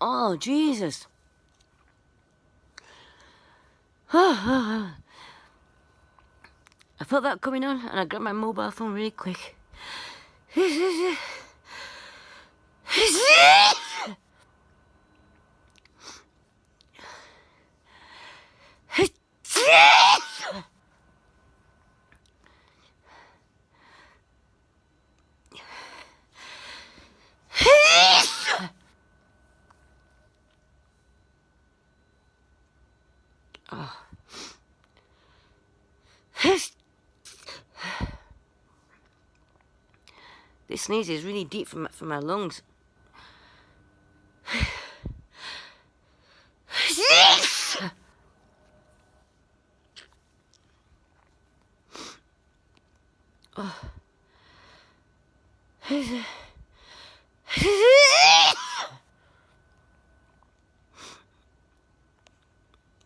Oh, Jesus. I felt that coming on, and I grabbed my mobile phone really quick. Oh. This sneeze is really deep from my lungs. Oh.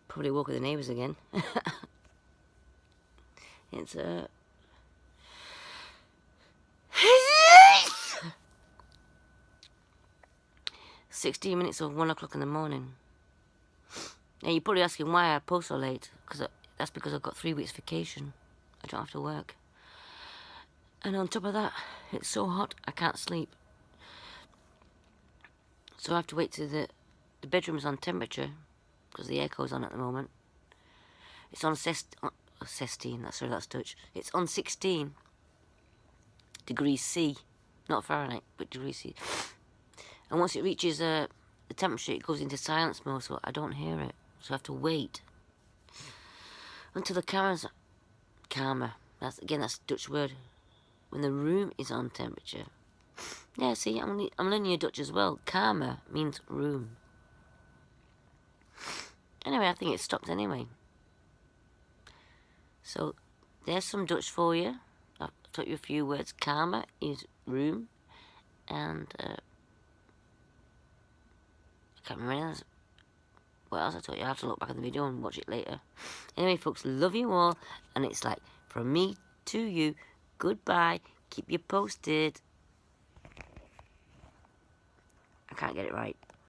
Probably woke the neighbours again. It's 16 minutes of 1 o'clock in the morning. Now you're probably asking why I post so late, that's because I've got 3 weeks vacation. I don't have to work. And on top of that, it's so hot I can't sleep. So I have to wait till the bedroom's on temperature, because the airco's on at the moment. It's on 16, that's Dutch. It's on 16 degrees C, not Fahrenheit, but degrees C. And once it reaches the temperature, it goes into silence mode, so I don't hear it. So I have to wait until the camera's calmer. That's a Dutch word. When the room is on temperature. Yeah, see, I'm learning your Dutch as well. Calmer means room. Anyway, I think it stopped anyway. So, there's some Dutch for you. I've taught you a few words. Calmer is room. And, I can't remember what else I taught you. I'll have to look back at the video and watch it later. Anyway, folks, love you all. And it's like, from me to you, goodbye. Keep you posted. I can't get it right.